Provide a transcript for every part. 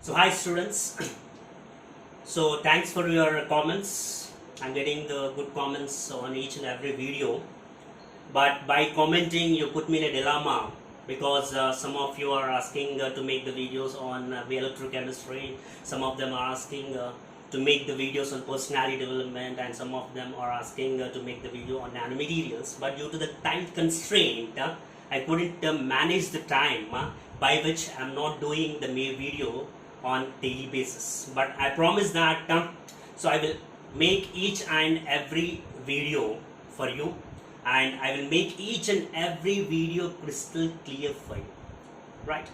So hi students. So thanks for your comments. I'm getting the good comments on each and every video. But by commenting, you put me in a dilemma because some of you are asking to make the videos on electrochemistry. Some of them are asking to make the videos on personality development, and some of them are asking to make the video on nanomaterials. But due to the time constraint, I couldn't manage the time by which I'm not doing the video on daily basis. But I promise that so I will make each and every video for you, and I will make each and every video crystal clear for you, right?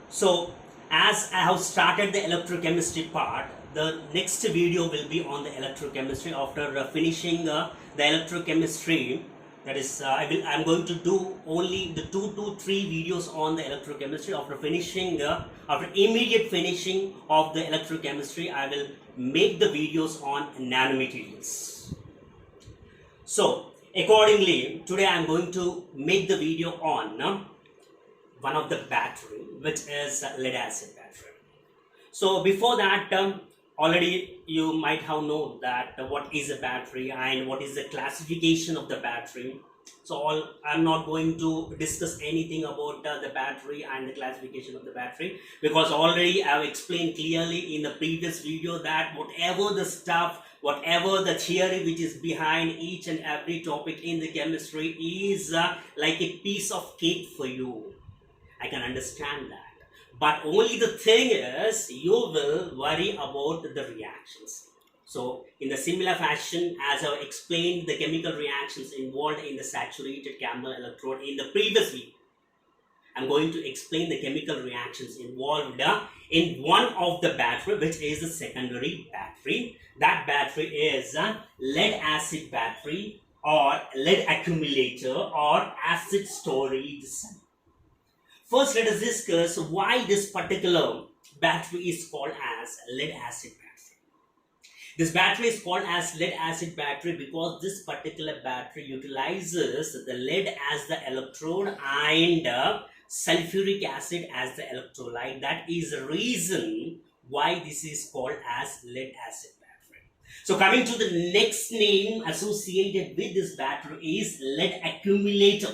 So as I have started the electrochemistry part, the next video will be on the electrochemistry. After finishing the electrochemistry, that is I'm going to do only the 2 to 3 videos on the electrochemistry. After finishing after immediate finishing of the electrochemistry, I will make the videos on nanomaterials. So accordingly, today I am going to make the video on one of the battery, which is lead acid battery. So before that, already you might have known that what is a battery and what is the classification of the battery. So I'm not going to discuss anything about the battery and the classification of the battery, because already I've explained clearly in the previous video that whatever the stuff, whatever the theory which is behind each and every topic in the chemistry is like a piece of cake for you. I can understand that. But only the thing is, you will worry about the reactions. So in the similar fashion as I explained the chemical reactions involved in the saturated camel electrode in the previous video, I'm going to explain the chemical reactions involved in one of the battery, which is the secondary battery. That battery is a lead acid battery or lead accumulator or acid storage cell. First, let us discuss why this particular battery is called as lead acid battery. This battery is called as lead acid battery because this particular battery utilizes the lead as the electrode and sulfuric acid as the electrolyte. That is the reason why this is called as lead acid battery. So coming to the next name associated with this battery is lead accumulator.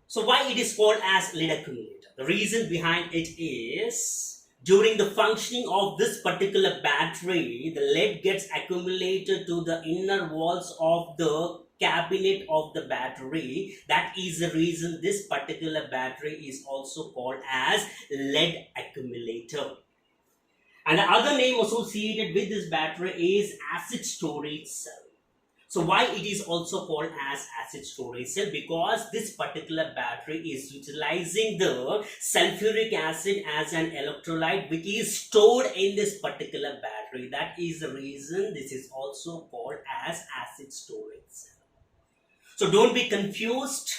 So why it is called as lead accumulator? The reason behind it is, during the functioning of this particular battery, the lead gets accumulated to the inner walls of the cabinet of the battery. That is the reason this particular battery is also called as lead accumulator. And the other name associated with this battery is acid storage cell. So why it is also called as acid storage cell? Because this particular battery is utilizing the sulfuric acid as an electrolyte, which is stored in this particular battery. That is the reason this is also called as acid storage cell. So don't be confused.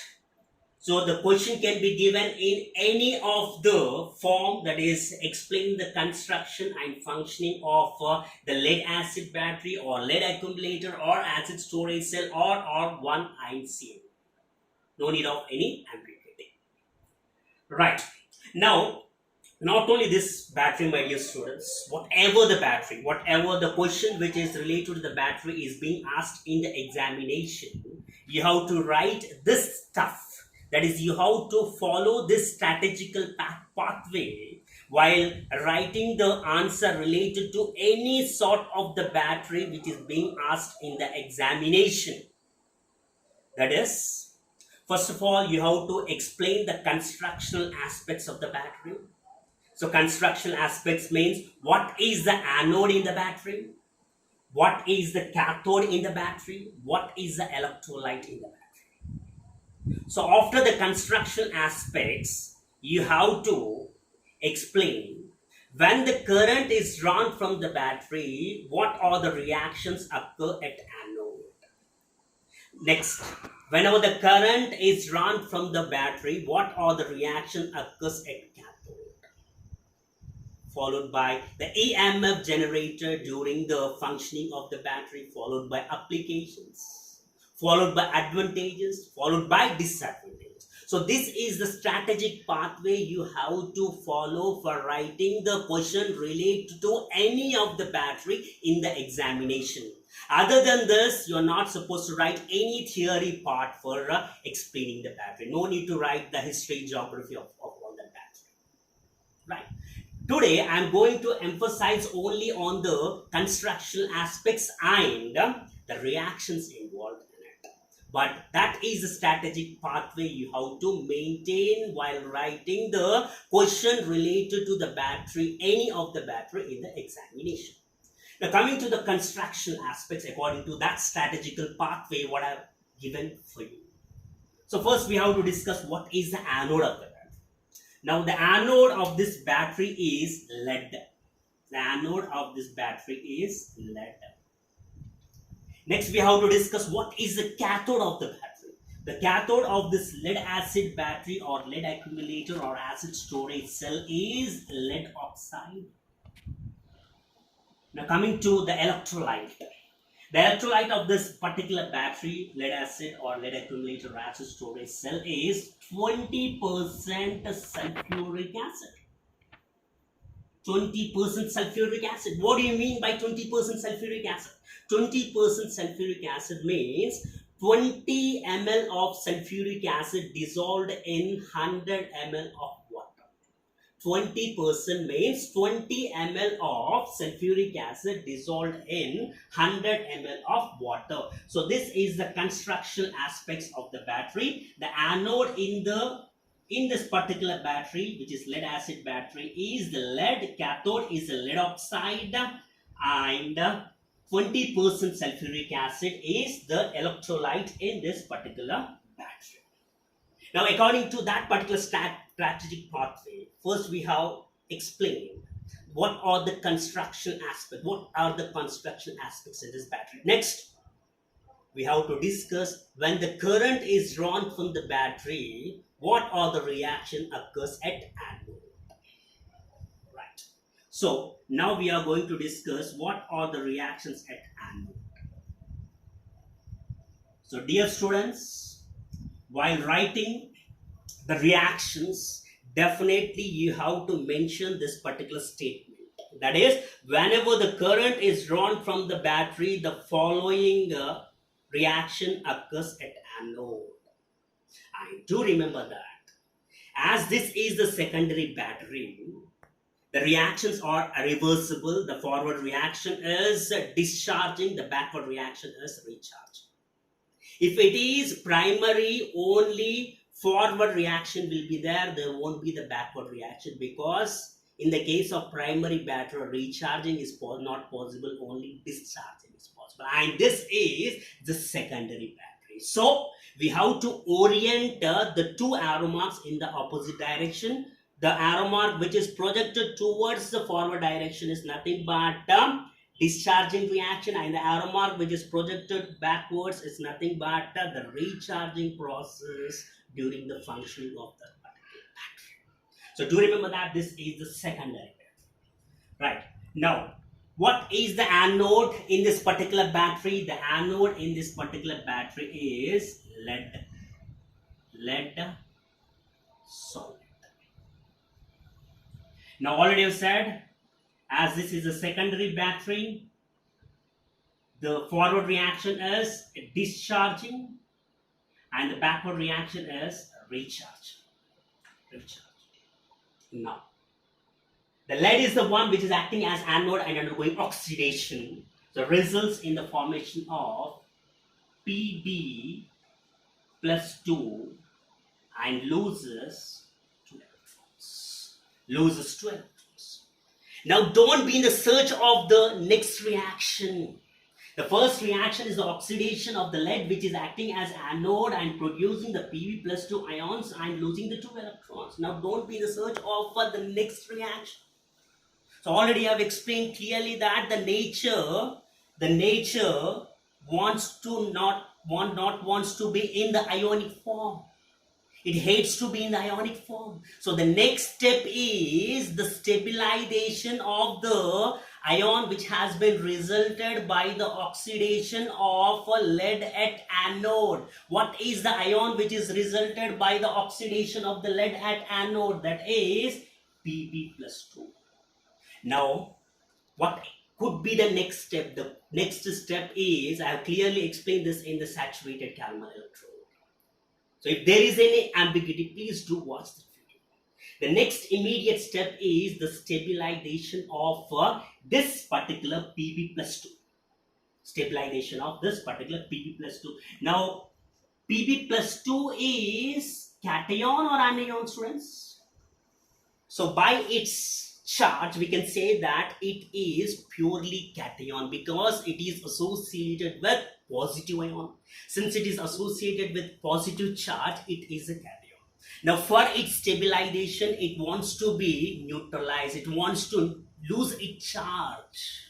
So the question can be given in any of the form, that is explain the construction and functioning of the lead acid battery or lead accumulator or acid storage cell or one ICM. No need of any ambiguity. Right. Now, not only this battery, my dear students, whatever the battery, whatever the question which is related to the battery is being asked in the examination, you have to write this stuff. That is, you have to follow this strategical pathway while writing the answer related to any sort of the battery which is being asked in the examination. That is, first of all, you have to explain the constructional aspects of the battery. So constructional aspects means what is the anode in the battery, what is the cathode in the battery, what is the electrolyte in the battery. So after the construction aspects, you have to explain when the current is drawn from the battery, what are the reactions occur at anode. Next, whenever the current is drawn from the battery, what are the reactions occurs at cathode. Followed by the EMF generated during the functioning of the battery, followed by applications, followed by advantages, followed by disadvantages. So this is the strategic pathway you have to follow for writing the question related to any of the battery in the examination. Other than this, you're not supposed to write any theory part for explaining the battery. No need to write the history, geography of all the battery. Right. Today, I'm going to emphasize only on the construction aspects and the reactions involved in it. But that is a strategic pathway you have to maintain while writing the question related to the battery, any of the battery in the examination. Now, coming to the construction aspects according to that strategical pathway, what I've given for you. So first, we have to discuss what is the anode of the battery. Now, the anode of this battery is lead. The anode of this battery is lead. Next, we have to discuss what is the cathode of the battery. The cathode of this lead acid battery or lead accumulator or acid storage cell is lead oxide. Now, coming to the electrolyte. The electrolyte of this particular battery, lead acid or lead accumulator or acid storage cell is 20% sulfuric acid. 20% sulfuric acid. What do you mean by 20% sulfuric acid? 20% sulfuric acid means 20 ml of sulfuric acid dissolved in 100 ml of water. 20% means 20 ml of sulfuric acid dissolved in 100 ml of water. So this is the construction aspects of the battery. The anode in this particular battery, which is lead acid battery, is the lead. Cathode is the lead oxide, and 20% sulfuric acid is the electrolyte in this particular battery. Now, according to that particular strategic pathway, first we have explained what are the construction aspects, what are the construction aspects in this battery. Next, we have to discuss when the current is drawn from the battery, what are the reaction occurs at anode. Right. So now we are going to discuss what are the reactions at anode. So dear students, while writing the reactions, definitely you have to mention this particular statement. That is, whenever the current is drawn from the battery, the following reaction occurs at anode. And do remember that as this is the secondary battery, the reactions are reversible. The forward reaction is discharging, the backward reaction is recharging. If it is primary, only forward reaction will be there won't be the backward reaction, because in the case of primary battery, recharging is not possible, only discharging is possible. And this is the secondary battery. So we have to orient the two arrow marks in the opposite direction. The arrow mark which is projected towards the forward direction is nothing but discharging reaction, and the arrow mark which is projected backwards is nothing but the recharging process during the functioning of the particular battery. So do remember that this is the secondary battery. Right. Now, what is the anode in this particular battery? The anode in this particular battery is lead solid. Now, already I've said, as this is a secondary battery, the forward reaction is discharging and the backward reaction is recharge. Now, the lead is the one which is acting as anode and undergoing oxidation. So results in the formation of Pb plus 2 and loses 2 electrons. Now don't be in the search of the next reaction. The first reaction is the oxidation of the lead, which is acting as anode and producing the Pb plus 2 ions and losing the 2 electrons. Now don't be in the search of the next reaction. So already I have explained clearly that the nature wants to be in the ionic form. It hates to be in the ionic form. So the next step is the stabilization of the ion which has been resulted by the oxidation of a lead at anode. What is the ion which is resulted by the oxidation of the lead at anode? That is Pb plus 2. Now, what could be the next step? The next step is, I have clearly explained this in the saturated Kalman electrode. So if there is any ambiguity, please do watch the video. The next immediate step is the stabilization of this particular Pb plus 2. Stabilization of this particular Pb plus 2. Now, Pb plus 2 is cation or anion, students? So by its charge, we can say that it is purely cation because it is associated with positive ion. Since it is associated with positive charge, it is a cation. Now for its stabilization, it wants to be neutralized. It wants to lose its charge.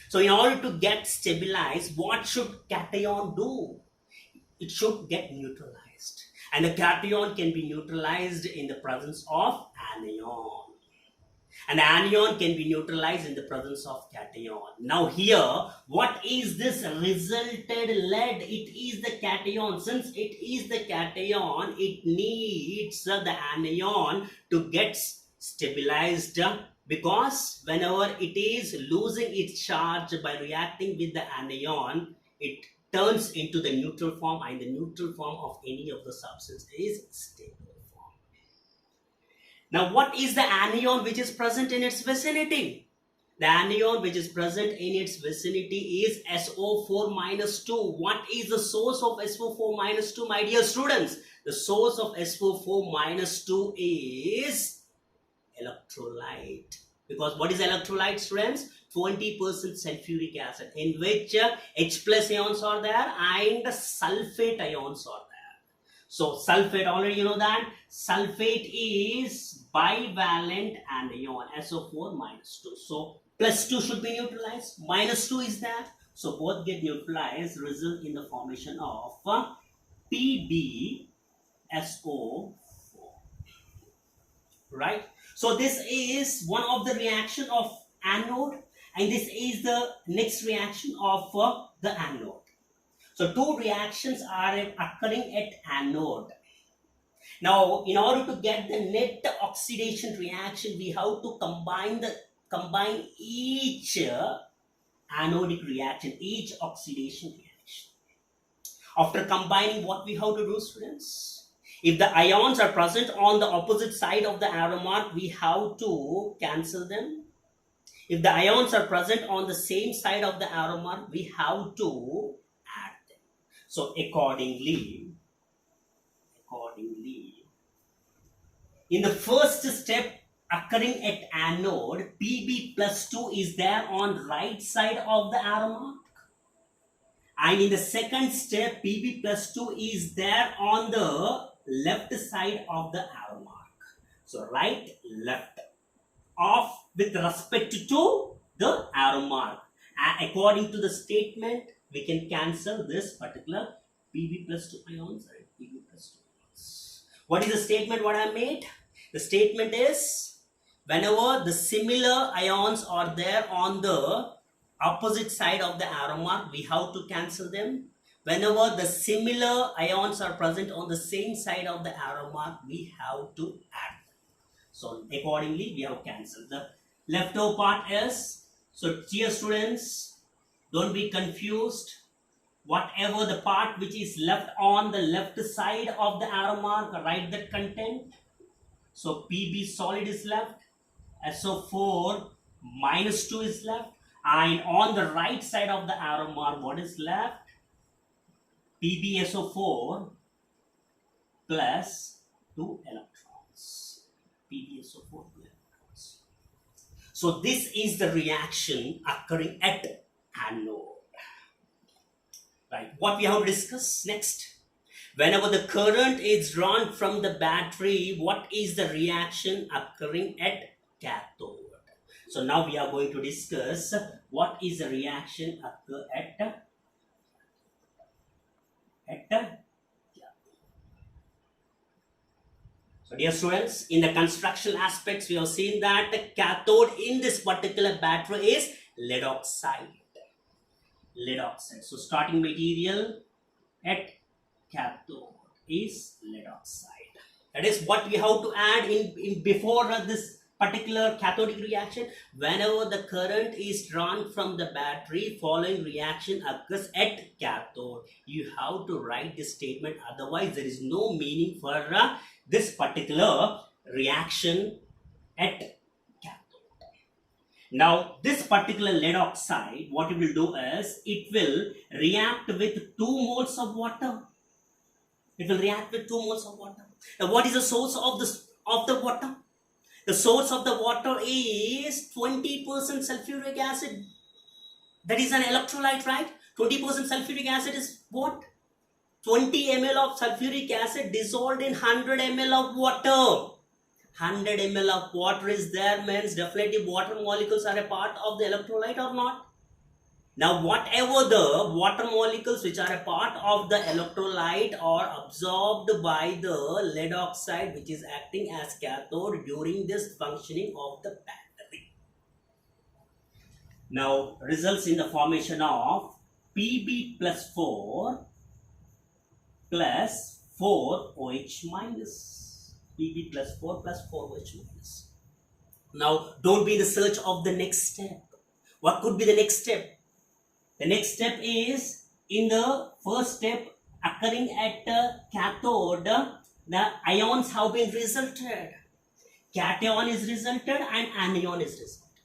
So in order to get stabilized, what should cation do? It should get neutralized. And the cation can be neutralized in the presence of anion. And anion can be neutralized in the presence of cation. Now here, what is this resulted lead? It is the cation. Since it is the cation, it needs the anion to get stabilized, because whenever it is losing its charge by reacting with the anion, it turns into the neutral form, and the neutral form of any of the substance is stable. Now, what is the anion which is present in its vicinity? The anion which is present in its vicinity is SO4 minus 2. What is the source of SO4 minus 2, my dear students? The source of SO4 minus 2 is electrolyte. Because what is electrolyte, students? 20% sulfuric acid, in which H plus ions are there and sulfate ions are there. So sulfate, already you know that sulfate is bivalent anion, SO4 minus 2. So plus 2 should be neutralized, minus 2 is there. So both get neutralized, result in the formation of PbSO4. Right? So this is one of the reaction of anode, and this is the next reaction of the anode. So two reactions are occurring at anode. Now, in order to get the net oxidation reaction, we have to combine each anodic reaction, each oxidation reaction. After combining, what we have to do, students? If the ions are present on the opposite side of the arrow mark, we have to cancel them. If the ions are present on the same side of the arrow mark, we have to add them. So accordingly, in the first step occurring at anode, Pb plus 2 is there on right side of the arrow mark. And in the second step, Pb plus 2 is there on the left side of the arrow mark. So right, left, off with respect to the arrow mark. And according to the statement, we can cancel this particular Pb plus 2 ions and Pb plus 2 ions. What is the statement what I made? The statement is, whenever the similar ions are there on the opposite side of the arrow mark, we have to cancel them. Whenever the similar ions are present on the same side of the arrow mark, we have to add them. So accordingly, we have cancelled. The leftover part is, so dear students, don't be confused. Whatever the part which is left on the left side of the arrow mark, write that content. So Pb solid is left, SO4 minus 2 is left, and on the right side of the arrow mark, what is left? PbSO4 plus 2 electrons. PbSO4 2 electrons. So this is the reaction occurring at anode. Right. What we have discussed next? Whenever the current is drawn from the battery, what is the reaction occurring at cathode? So now we are going to discuss what is the reaction occur at cathode. So dear students, in the construction aspects, we have seen that the cathode in this particular battery is lead oxide. Lead oxide. So starting material at cathode is lead oxide. That is what we have to add in before this particular cathodic reaction. Whenever the current is drawn from the battery, following reaction occurs at cathode. You have to write this statement, otherwise there is no meaning for this particular reaction at cathode. Now this particular lead oxide, what it will do is, it will react with 2 moles of water. It will react with 2 moles of water. Now what is the source of the water? The source of the water is 20% sulfuric acid. That is an electrolyte, right? 20% sulfuric acid is what? 20 ml of sulfuric acid dissolved in 100 ml of water. 100 ml of water is there, means definitely water molecules are a part of the electrolyte or not? Now whatever the water molecules which are a part of the electrolyte are absorbed by the lead oxide, which is acting as cathode during this functioning of the battery. Now results in the formation of Pb plus 4 plus 4 OH minus. Pb plus 4 plus 4 OH minus. Now don't be in the search of the next step. What could be the next step? The next step is, in the first step occurring at cathode, the ions have been resulted. Cation is resulted and anion is resulted.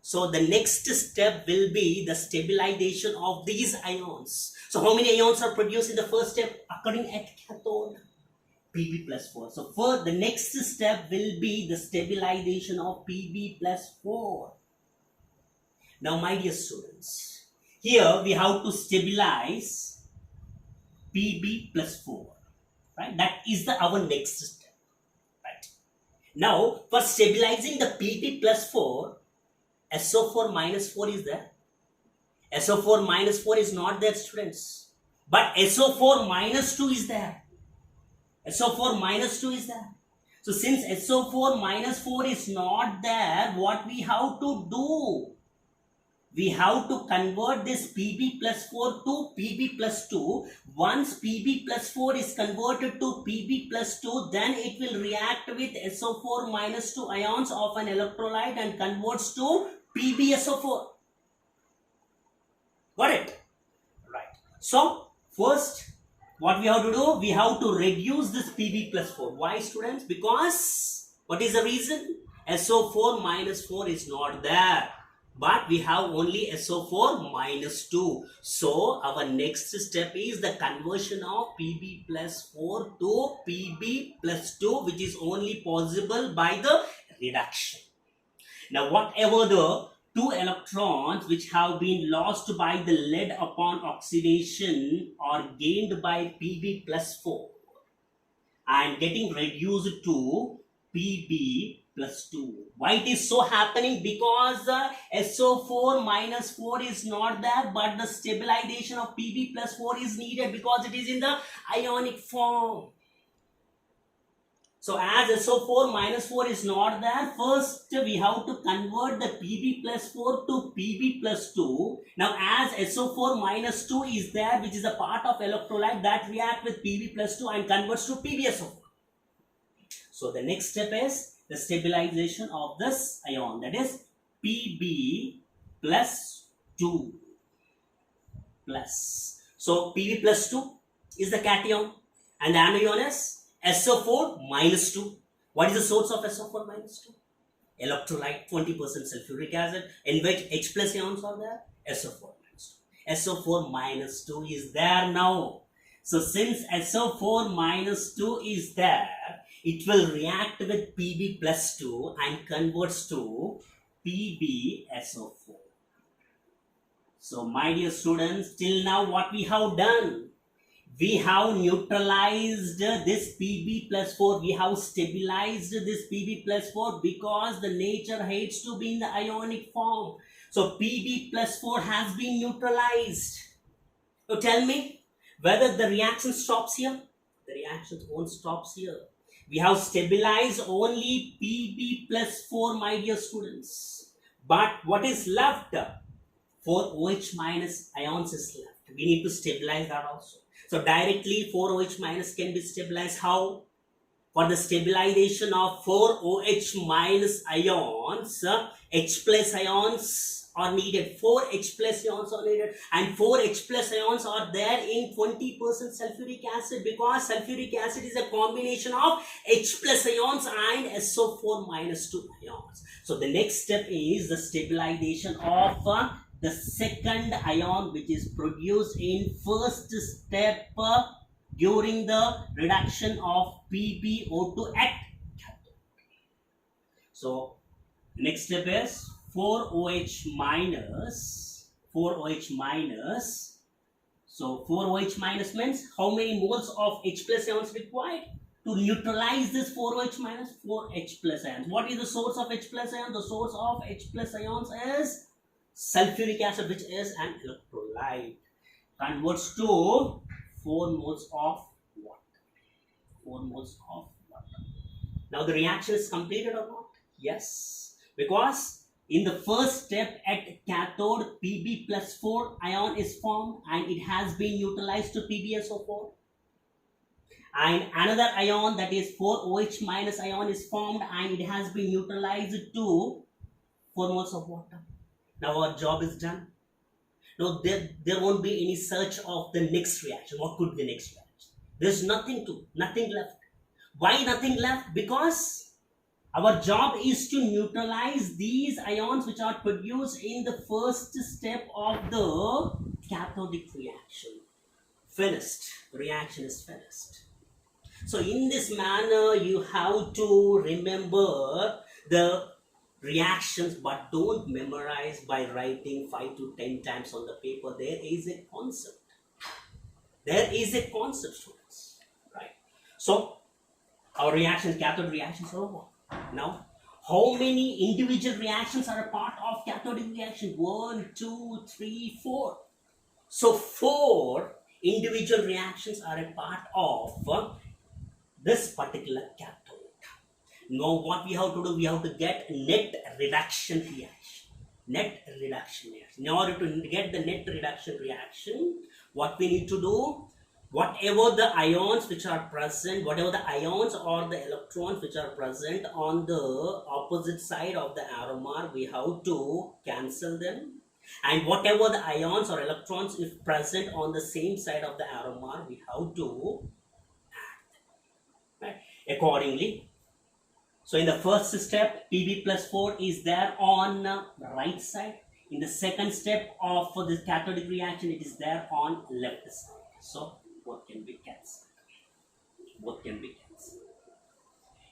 So the next step will be the stabilization of these ions. So how many ions are produced in the first step occurring at cathode? Pb plus 4. So for the next step will be the stabilization of Pb plus 4. Now my dear students, here we have to stabilize Pb plus 4, right? That is our next step, right? Now for stabilizing the Pb plus 4, SO4 minus 4 is there. SO4 minus 4 is not there, students, but SO4 minus 2 is there. SO4 minus 2 is there. So since SO4 minus 4 is not there, what we have to do? We have to convert this Pb plus 4 to Pb plus 2. Once Pb plus 4 is converted to Pb plus 2, then it will react with SO4 minus 2 ions of an electrolyte and converts to PbSO4. Got it? Right. So, first, what we have to do? We have to reduce this Pb plus 4. Why, students? Because, what is the reason? SO4 minus 4 is not there. But we have only SO4 minus 2. So our next step is the conversion of Pb plus 4 to Pb plus 2, which is only possible by the reduction. Now whatever the 2 electrons which have been lost by the lead upon oxidation are gained by Pb plus 4 and getting reduced to Pb plus 2. Why it is so happening? Because SO4 minus 4 is not there, but the stabilization of Pb plus 4 is needed because it is in the ionic form. So as SO4 minus 4 is not there, first we have to convert the Pb plus 4 to Pb plus 2. Now as SO4 minus 2 is there, which is a part of electrolyte, that react with Pb plus 2 and converts to PbSO4. So the next step is the stabilization of this ion, that is Pb plus 2 plus. So Pb plus 2 is the cation and the anion is SO4 minus 2. What is the source of SO4 minus 2? Electrolyte, 20% sulfuric acid, in which H plus ions are there, SO4 minus 2. SO4 minus 2 is there now. So since SO4 minus 2 is there, it will react with Pb plus 2 and converts to PbSO4. So my dear students, till now what we have done? We have neutralized this Pb plus 4. We have stabilized this Pb plus 4 because the nature hates to be in the ionic form. So Pb plus 4 has been neutralized. So tell me whether the reaction stops here. The reaction won't stop here. We have stabilized only Pb plus 4, my dear students. But what is left? 4 OH minus ions is left. We need to stabilize that also. So directly 4 OH minus can be stabilized. How? For the stabilization of 4 OH minus ions, H plus ions are needed. 4 H plus ions are needed, and 4 H plus ions are there in 20% sulfuric acid, because sulfuric acid is a combination of H plus ions and SO4 minus 2 ions. So the next step is the stabilization of the second ion, which is produced in first step during the reduction of PbO2 at cathode. So next step is 4OH minus. 4OH minus. So 4OH minus means how many moles of H plus ions required to neutralize this 4OH minus? 4 H plus ions. What is the source of H plus ion? The source of H plus ions is sulfuric acid, which is an electrolyte. Converts to 4 moles of water. 4 moles of water. Now the reaction is completed or not? Yes. Because in the first step at cathode, Pb plus 4 ion is formed and it has been neutralized to PbSO4. And another ion, that is 4OH minus ion, is formed and it has been neutralized to 4 moles of water. Now our job is done. Now there won't be any search of the next reaction. What could be the next reaction? There's nothing left. Why nothing left? Because our job is to neutralize these ions which are produced in the first step of the cathodic reaction. Finished. The reaction is finished. So in this manner, you have to remember the reactions, but don't memorize by writing 5 to 10 times on the paper. There is a concept. There is a concept, students. Right? So our reactions, cathode reactions are over. Now, how many individual reactions are a part of cathodic reaction? 1, 2, 3, 4. So 4 individual reactions are a part of this particular cathode. Now what we have to do, we have to get net reduction reaction. Net reduction reaction. In order to get the net reduction reaction, what we need to do, whatever the ions which are present, whatever the ions or the electrons which are present on the opposite side of the arrow mark, we have to cancel them. And whatever the ions or electrons if present on the same side of the arrow mark, we have to add them. Right? Accordingly, so in the first step, Pb plus 4 is there on the right side. In the second step of this cathodic reaction, it is there on left side. So both can be cancelled. Both can be cancelled.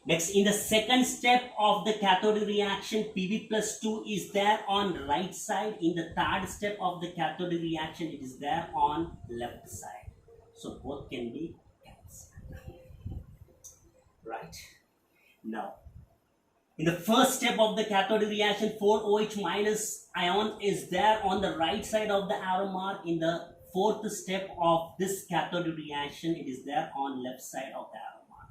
Next, in the second step of the cathodic reaction, Pb plus 2 is there on right side. In the third step of the cathodic reaction, it is there on left side. So both can be cancelled. Right? Now, in the first step of the cathodic reaction, 4OH minus ion is there on the right side of the arrow mark. In the fourth step of this cathodic reaction, it is there on left side of the arrow mark.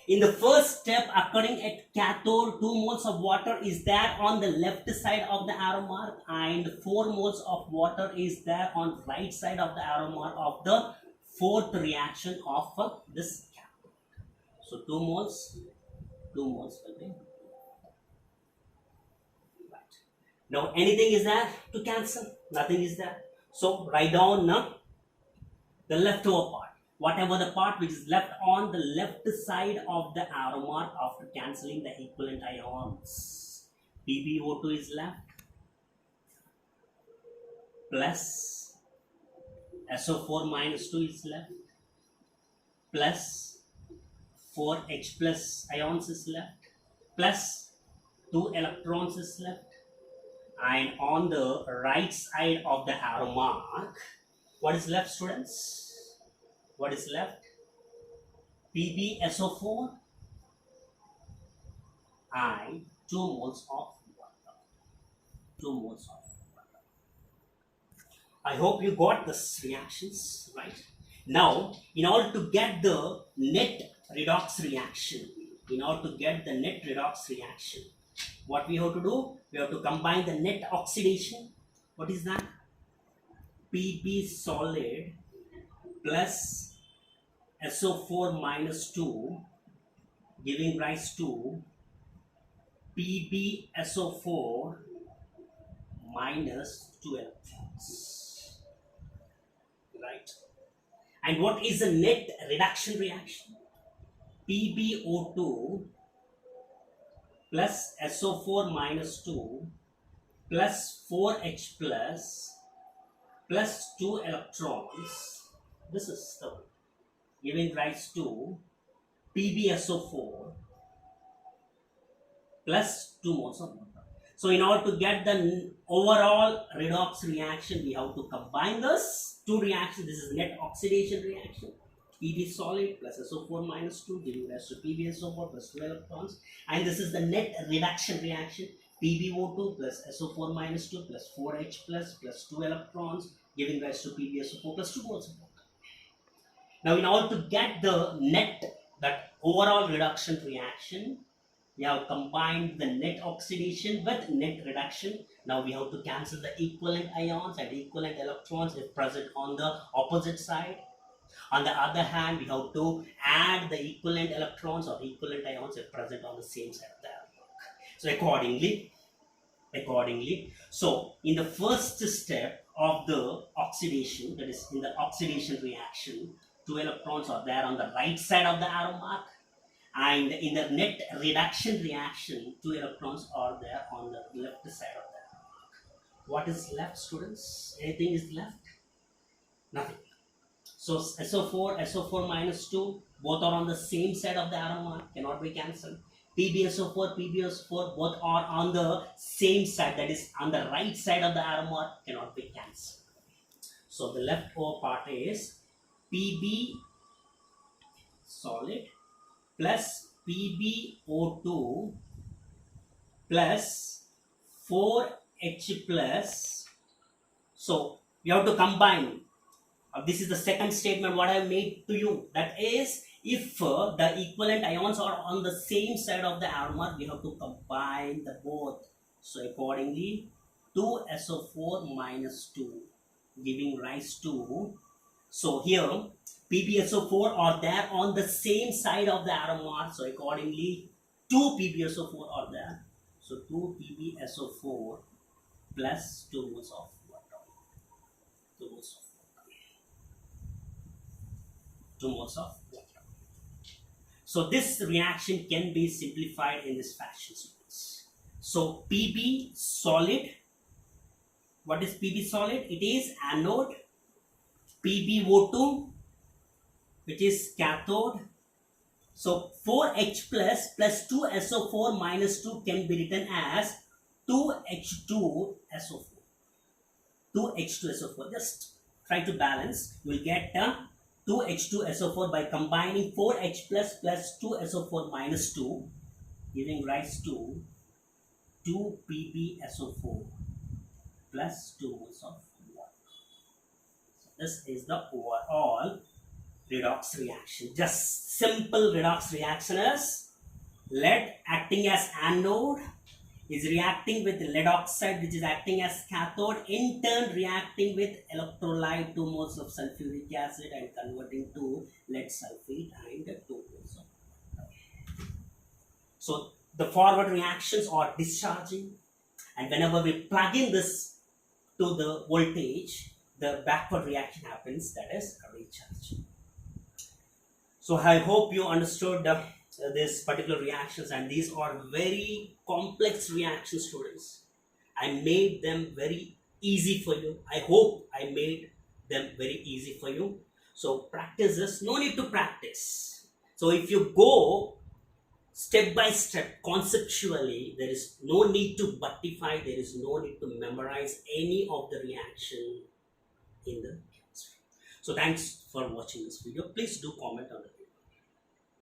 In the first step, occurring at cathode, 2 moles of water is there on the left side of the arrow mark, and 4 moles of water is there on right side of the arrow mark of the fourth reaction of this cathode. So 2 moles will be right. Now anything is there to cancel? Nothing is there. So write down the leftover part. Whatever the part which is left on the left side of the arrow mark after cancelling the equivalent ions. PbO2 is left plus SO4 minus 2 is left plus 4H plus ions is left plus 2 electrons is left, and on the right side of the arrow mark, what is left, students? What is left? PbSO4 and 2 moles of water. 2 moles of water. I hope you got this reactions right. Now, in order to get the net redox reaction, what we have to do? We have to combine the net oxidation. What is that? Pb solid plus SO4 minus 2 giving rise to PbSO4 minus 2 electrons. Right? And what is the net reduction reaction? PbO2 plus SO4 minus 2 plus 4H plus 2 electrons. This is the giving rise to PbSO4 plus 2 moles of water. So in order to get the overall redox reaction, we have to combine this two reactions. This is net oxidation reaction. Pb solid plus SO4 minus 2 giving rise to PbSO4 plus 2 electrons. And this is the net reduction reaction. PbO2 plus SO4 minus 2 plus 4H plus 2 electrons giving rise to PbSO4 plus 2 moles of water. Now in order to get the net, that overall reduction reaction, we have combined the net oxidation with net reduction. Now we have to cancel the equivalent ions and equivalent electrons if present on the opposite side. On the other hand, we have to add the equivalent electrons or equivalent ions if present on the same side of the atom. So accordingly, so in the first step of the oxidation, that is in the oxidation reaction, 2 electrons are there on the right side of the arrow mark, and in the net reduction reaction, 2 electrons are there on the left side of the arrow mark. What is left, students? Anything is left? Nothing. So SO4 minus 2, both are on the same side of the arrow mark, cannot be cancelled. PbSO4, both are on the same side, that is on the right side of the arrow mark, cannot be cancelled. So the left over part is Pb solid plus PbO2 plus 4H plus. So we have to combine. This is the second statement what I have made to you. That is, if the equivalent ions are on the same side of the arrow mark, we have to combine the both. So accordingly, 2SO4 minus 2 giving rise to, so here PbSO4 are there on the same side of the arrow mark. So accordingly, 2 PbSO4 are there. So 2 PbSO4 plus 2 moles of water. 2 moles of water. 2 moles of water. So this reaction can be simplified in this fashion, students. So Pb solid. What is Pb solid? It is anode. PbO2, which is cathode. So 4H plus 2SO4 minus 2 can be written as 2H2SO4. 2H2SO4. Just try to balance. You will get 2H2SO4 by combining 4H plus 2SO4 minus 2, giving rise to 2 PbSO4 plus 2 moles of water. So this is the overall redox reaction. Just simple redox reaction is lead acting as anode is reacting with lead oxide, which is acting as cathode, in turn reacting with electrolyte 2 moles of sulfuric acid and converting to lead sulfate and 2 moles of water. So the forward reactions are discharging, and whenever we plug in this to the voltage, the backward reaction happens, that is recharge. So I hope you understood this particular reactions, and these are very complex reactions, students. I made them very easy for you. I hope I made them very easy for you. So practice this. No need to practice. So if you go step by step conceptually, there is no need to buttify, there is no need to memorize any of the reaction in the chemistry. So thanks for watching this video. Please do comment on it.